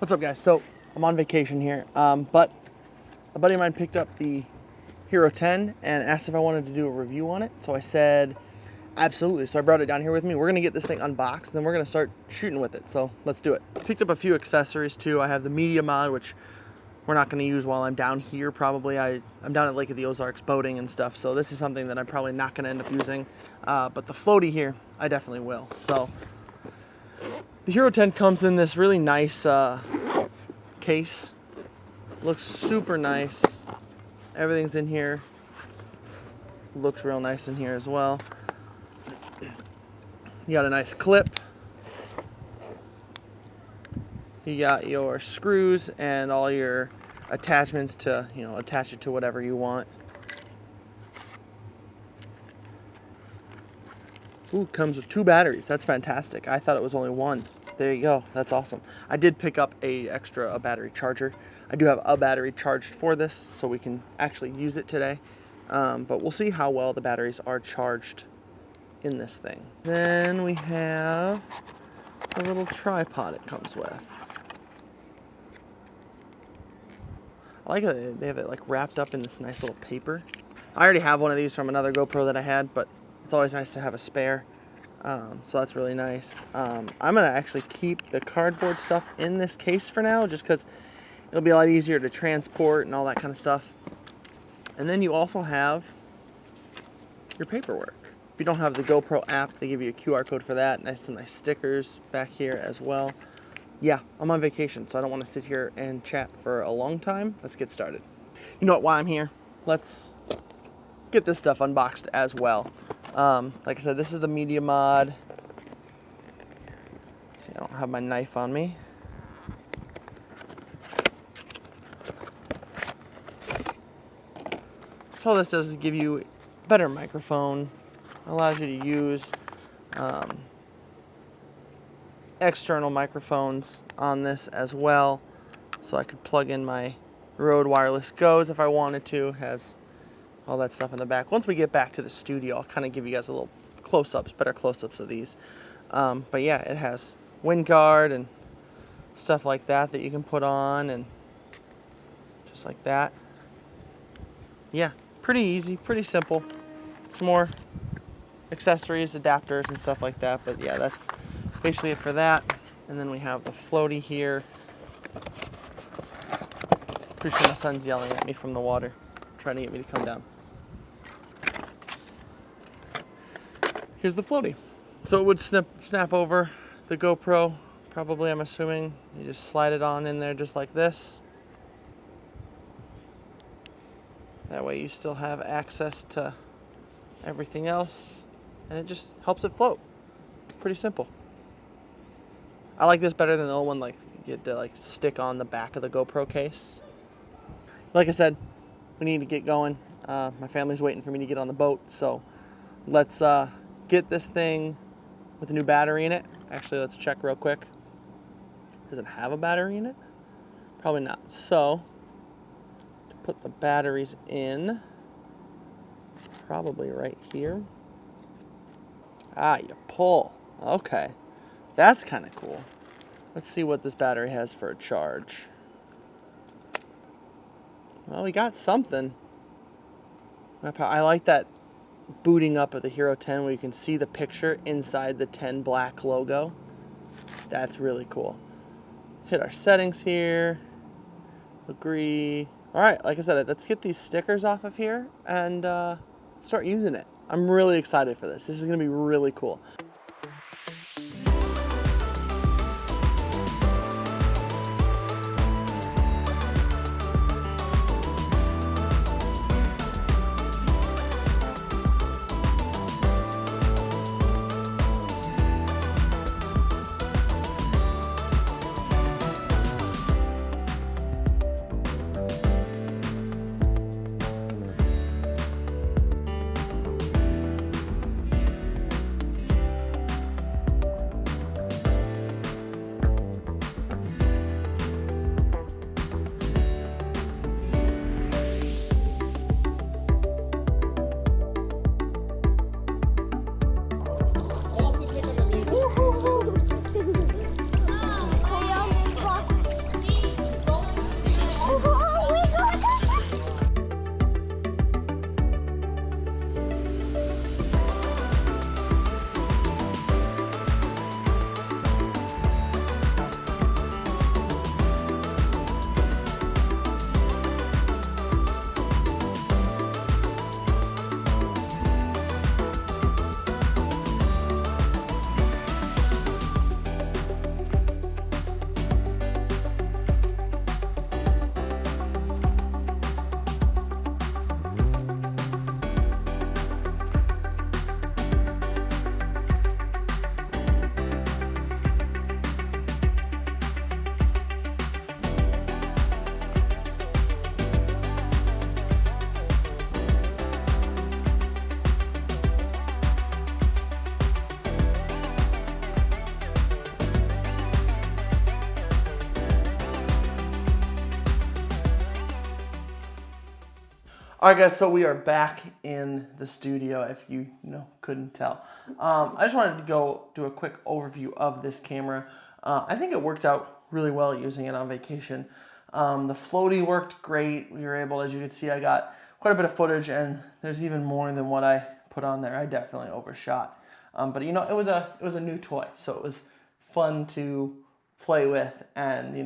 What's up, guys? So I'm on vacation here, but a buddy of mine picked up the Hero 10 and asked if I wanted to do a review on it. So I said absolutely. So I brought it down here with me. We're gonna get this thing unboxed, and then we're gonna start shooting with it. So let's do it. Picked up a few accessories too. I have the media mod, which we're not gonna use while I'm down here. Probably I'm down at Lake of the Ozarks boating and stuff. So this is something that I'm probably not gonna end up using. But the floaty here, I definitely will. So the Hero 10 comes in this really nice case. Looks super nice. Everything's in here. Looks real nice in here as well. You got a nice clip. You got your screws and all your attachments to, attach it to whatever you want. Ooh, comes with 2 batteries. That's fantastic. I thought it was only 1. There you go. That's awesome. I did pick up a battery charger. I do have a battery charged for this, so we can actually use it today. But we'll see how well the batteries are charged in this thing. Then we have a little tripod it comes with. I like it. They have it like wrapped up in this nice little paper. I already have one of these from another GoPro that I had, but it's always nice to have a spare. So that's really nice. I'm gonna actually keep the cardboard stuff in this case for now, just because it'll be a lot easier to transport and all that kind of stuff. And then you also have your paperwork. If you don't have the GoPro app, they give you a QR code for that. Some nice stickers back here as well. Yeah, I'm on vacation, so I don't want to sit here and chat for a long time. Let's get started. You know what, while I'm here, let's get this stuff unboxed as well. Like I said, this is the media mod. See, I don't have my knife on me. So all this does is give you a better microphone, allows you to use external microphones on this as well. So I could plug in my RØDE Wireless Go's if I wanted to. Has all that stuff in the back. Once we get back to the studio, I'll kind of give you guys a little close-ups, better close-ups of these. But yeah, it has wind guard and stuff like that you can put on, and just like that. Yeah, pretty easy, pretty simple. Some more accessories, adapters, and stuff like that. But yeah, that's basically it for that. And then we have the floaty here. Pretty sure my son's yelling at me from the water, trying to get me to come down. Here's the floaty. So it would snap over the GoPro, probably, I'm assuming. You just slide it on in there just like this. That way you still have access to everything else, and it just helps it float. Pretty simple. I like this better than the old one, like you had to stick on the back of the GoPro case. Like I said, we need to get going. My family's waiting for me to get on the boat, so let's get this thing with a new battery in it. Actually, let's check real quick. Does it have a battery in it? Probably not. So, to put the batteries in, probably right here. Ah, you pull. Okay. That's kind of cool. Let's see what this battery has for a charge. Well, we got something. I like that booting up of the Hero 10 where you can see the picture inside the 10 Black logo. That's really cool. Hit our settings here. Agree. All right, like I said, let's get these stickers off of here and start using it. I'm really excited for this. This is going to be really cool. All right, guys, so we are back in the studio, if you couldn't tell. I just wanted to go do a quick overview of this camera. I think it worked out really well using it on vacation. The floaty worked great. We were able, as you can see, I got quite a bit of footage, and there's even more than what I put on there. I definitely overshot. But it was a new toy, so it was fun to play with and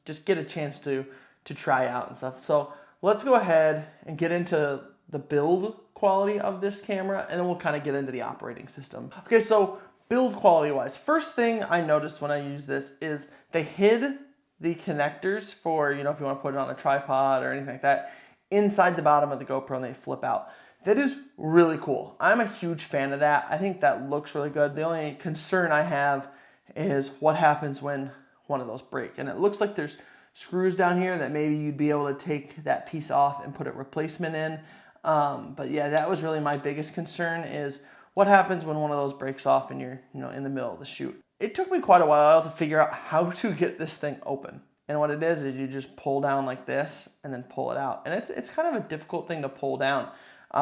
just get a chance to try out and stuff. So let's go ahead and get into the build quality of this camera, and then we'll kind of get into the operating system. Okay, so build quality wise, first thing I noticed when I use this is they hid the connectors for, if you want to put it on a tripod or anything like that, inside the bottom of the GoPro, and they flip out. That is really cool. I'm a huge fan of that. I think that looks really good. The only concern I have is what happens when one of those break. And it looks like there's screws down here that maybe you'd be able to take that piece off and put a replacement in. But yeah, that was really my biggest concern, is what happens when one of those breaks off and you're in the middle of the shoot. It took me quite a while to figure out how to get this thing open. And what it is you just pull down like this and then pull it out. And it's kind of a difficult thing to pull down,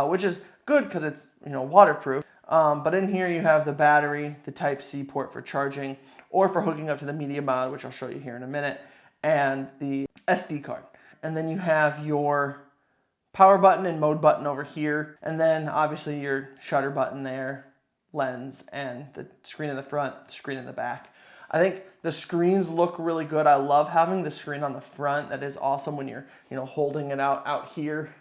which is good because it's waterproof. But in here you have the battery, the Type-C port for charging or for hooking up to the media mod, which I'll show you here in a minute, and the SD card. And then you have your power button and mode button over here, and then obviously your shutter button there, lens, and the screen in the front, screen in the back. I think the screens look really good. I love having the screen on the front. That is awesome when you're holding it out here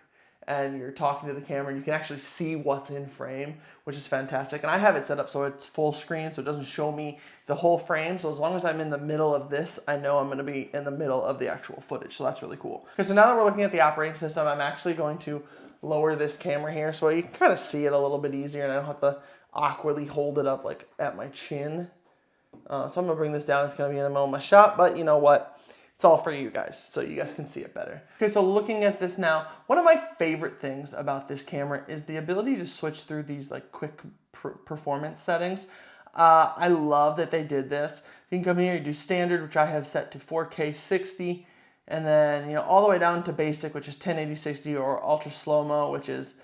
and you're talking to the camera and you can actually see what's in frame, which is fantastic. And I have it set up so it's full screen, so it doesn't show me the whole frame. So as long as I'm in the middle of this, I know I'm gonna be in the middle of the actual footage. So that's really cool. Okay, so now that we're looking at the operating system, I'm actually going to lower this camera here so you can kind of see it a little bit easier and I don't have to awkwardly hold it up like at my chin. So I'm gonna bring this down. It's gonna be in the middle of my shot, but you know what? It's all for you guys, so you guys can see it better. Okay, so looking at this now, one of my favorite things about this camera is the ability to switch through these like quick performance settings. I love that they did this. You can come here, you do standard, which I have set to 4K 60, and then all the way down to basic, which is 1080 60, or ultra slow-mo, which is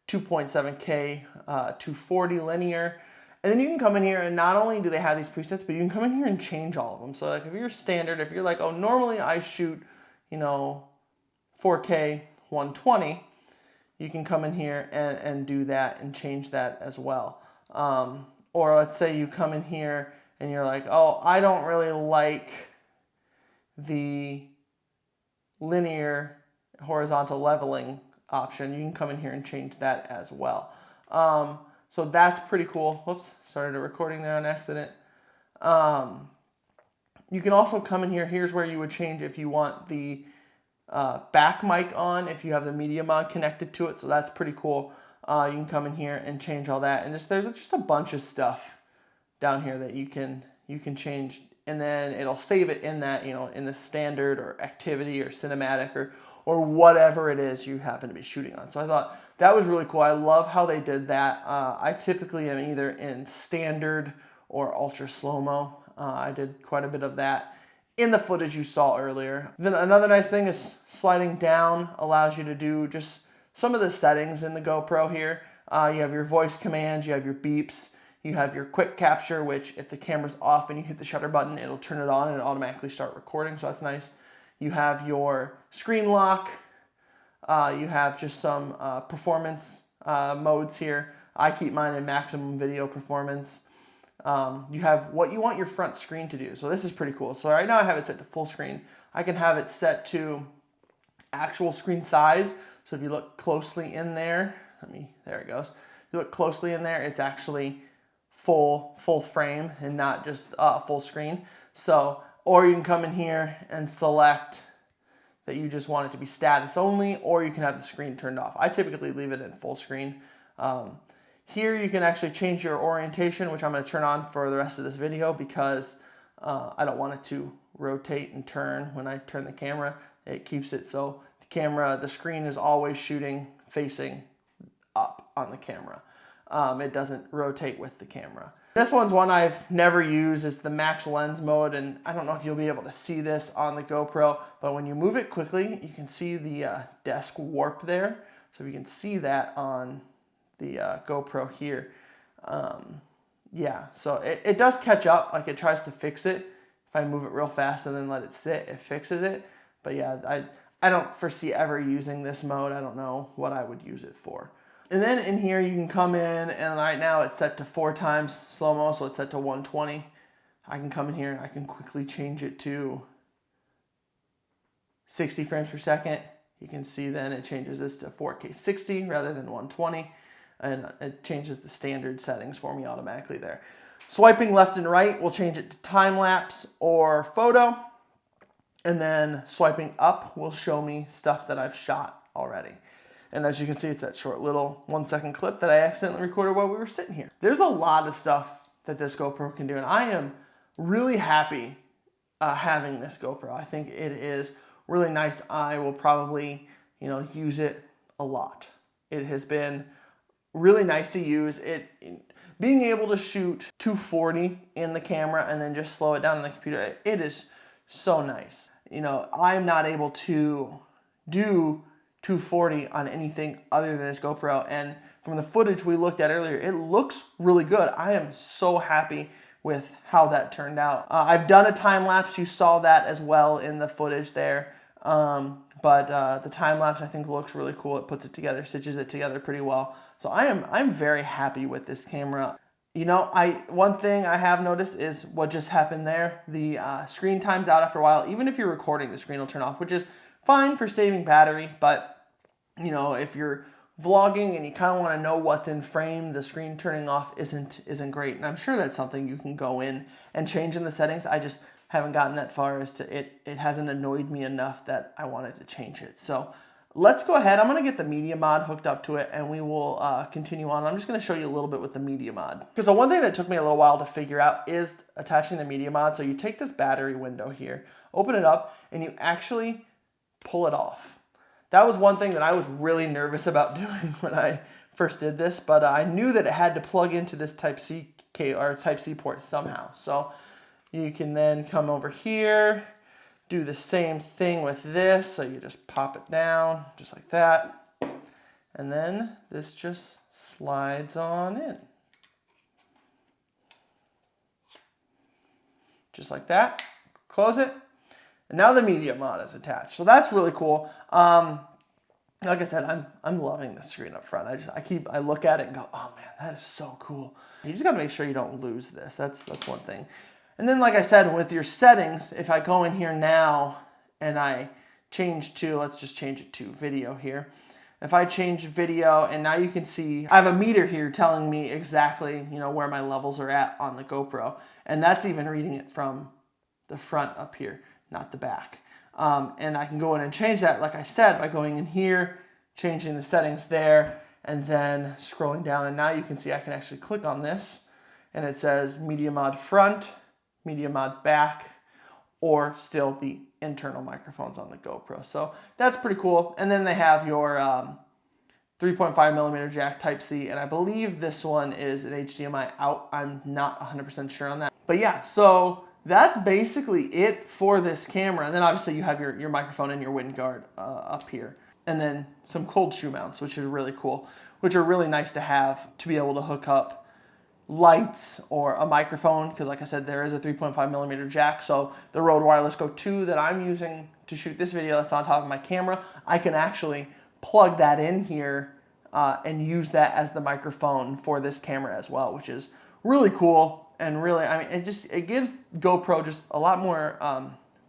2.7K 240 linear. And then you can come in here and not only do they have these presets, but you can come in here and change all of them. So like if you're standard, if you're like, oh, normally I shoot, 4K 120, you can come in here and do that and change that as well. Or let's say you come in here and you're like, oh, I don't really like the linear horizontal leveling option. You can come in here and change that as well. So that's pretty cool. Whoops, started a recording there on accident. You can also come in here. Here's where you would change if you want the back mic on, if you have the media mod connected to it. So that's pretty cool. You can come in here and change all that. And there's just a bunch of stuff down here that you can change. And then it'll save it in that, in the standard or activity or cinematic or whatever it is you happen to be shooting on. So I thought that was really cool. I love how they did that. I typically am either in standard or ultra slow-mo. I did quite a bit of that in the footage you saw earlier. Then another nice thing is sliding down allows you to do just some of the settings in the GoPro here. You have your voice commands, you have your beeps, you have your quick capture, which if the camera's off and you hit the shutter button, it'll turn it on and automatically start recording, so that's nice. You have your screen lock. You have just some performance modes here. I keep mine in maximum video performance. You have what you want your front screen to do. So this is pretty cool. So right now I have it set to full screen. I can have it set to actual screen size. So if you look closely in there, there it goes. If you look closely in there, it's actually full frame and not just full screen. So, or you can come in here and select that you just want it to be status only, or you can have the screen turned off. I typically leave it in full screen. Here you can actually change your orientation, which I'm going to turn on for the rest of this video because I don't want it to rotate and turn when I turn the camera. It keeps it so the screen is always shooting facing up on the camera. It doesn't rotate with the camera. This one's one I've never used. It's the max lens mode, and I don't know if you'll be able to see this on the GoPro, but when you move it quickly, you can see the desk warp there. So you can see that on the GoPro here. Yeah, so it does catch up, like it tries to fix it. If I move it real fast and then let it sit, it fixes it. But yeah, I don't foresee ever using this mode. I don't know what I would use it for. And then in here you can come in, and right now it's set to 4 times slow-mo, so it's set to 120. I can come in here and I can quickly change it to 60 frames per second. You can see then it changes this to 4K 60 rather than 120, and it changes the standard settings for me automatically there. Swiping left and right will change it to time-lapse or photo, and then swiping up will show me stuff that I've shot already. And as you can see, it's that short little 1-second clip that I accidentally recorded while we were sitting here. There's a lot of stuff that this GoPro can do, and I am really happy having this GoPro. I think it is really nice. I will probably, use it a lot. It has been really nice to use. Being able to shoot 240 in the camera and then just slow it down on the computer, it is so nice. I'm not able to do 240 on anything other than this GoPro, and from the footage we looked at earlier, it looks really good. I am so happy with how that turned out. I've done a time lapse. You saw that as well in the footage there. But the time lapse I think looks really cool. It puts it together, stitches it together pretty well. So I'm very happy with this camera. One thing I have noticed is what just happened there. The screen times out after a while. Even if you're recording, the screen will turn off, which is fine for saving battery. But if you're vlogging and you kind of want to know what's in frame, the screen turning off isn't great. And I'm sure that's something you can go in and change in the settings. I just haven't gotten that far as to it hasn't annoyed me enough that I wanted to change it. So let's go ahead. I'm going to get the media mod hooked up to it, and we will continue on. I'm just going to show you a little bit with the media mod. Because the one thing that took me a little while to figure out is attaching the media mod. So you take this battery window here, open it up, and you actually pull it off. That was one thing that I was really nervous about doing when I first did this, but I knew that it had to plug into this Type-C port somehow. So you can then come over here, do the same thing with this. So you just pop it down just like that. And then this just slides on in. Just like that. Close it. And now the media mod is attached. So that's really cool. Like I said, I'm loving the screen up front. I look at it and go, oh man, that is so cool. You just gotta make sure you don't lose this. That's one thing. And then like I said, with your settings, if I go in here now and I change to, let's just change it to video here. If I change video, and now you can see I have a meter here telling me exactly, where my levels are at on the GoPro. And that's even reading it from the front up here, not the back. And I can go in and change that, like I said, by going in here, changing the settings there, and then scrolling down. And now you can see I can actually click on this, and it says media mod front, media mod back, or still the internal microphones on the GoPro. So that's pretty cool. And then they have your 3.5mm jack Type-C, and I believe this one is an HDMI out. I'm not 100% sure on that. But yeah, so that's basically it for this camera. And then obviously you have your microphone and your wind guard up here. And then some cold shoe mounts, which is really cool, which are really nice to have to be able to hook up lights or a microphone, because like I said, there is a 3.5mm jack. So the RØDE Wireless Go II that I'm using to shoot this video that's on top of my camera, I can actually plug that in here and use that as the microphone for this camera as well, which is really cool. And really, it gives GoPro just a lot more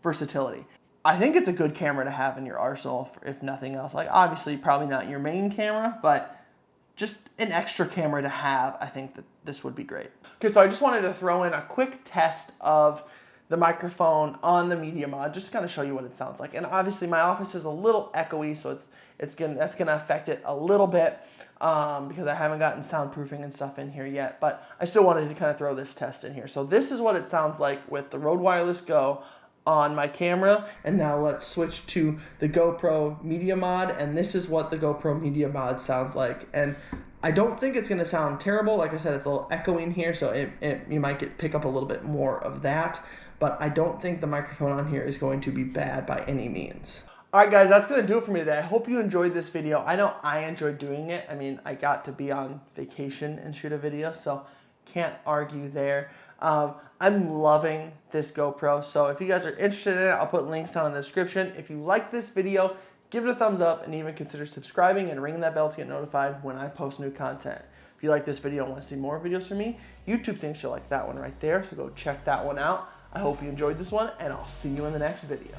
versatility. I think it's a good camera to have in your arsenal, if nothing else. Like obviously probably not your main camera, but just an extra camera to have. I think that this would be great. Okay, so I just wanted to throw in a quick test of the microphone on the media mod, just to kind of show you what it sounds like. And obviously my office is a little echoey, so that's gonna affect it a little bit because I haven't gotten soundproofing and stuff in here yet. But I still wanted to kind of throw this test in here. So this is what it sounds like with the RØDE Wireless Go on my camera. And now let's switch to the GoPro media mod, and this is what the GoPro media mod sounds like. And I don't think it's going to sound terrible. Like I said, it's a little echoing in here, so you might pick up a little bit more of that. But I don't think the microphone on here is going to be bad by any means. All right, guys, that's going to do it for me today. I hope you enjoyed this video. I know I enjoyed doing it. I mean, I got to be on vacation and shoot a video, so can't argue there. I'm loving this GoPro, so if you guys are interested in it, I'll put links down in the description. If you like this video, give it a thumbs up and even consider subscribing and ringing that bell to get notified when I post new content. If you like this video and want to see more videos from me, YouTube thinks you'll like that one right there, so go check that one out. I hope you enjoyed this one, and I'll see you in the next video.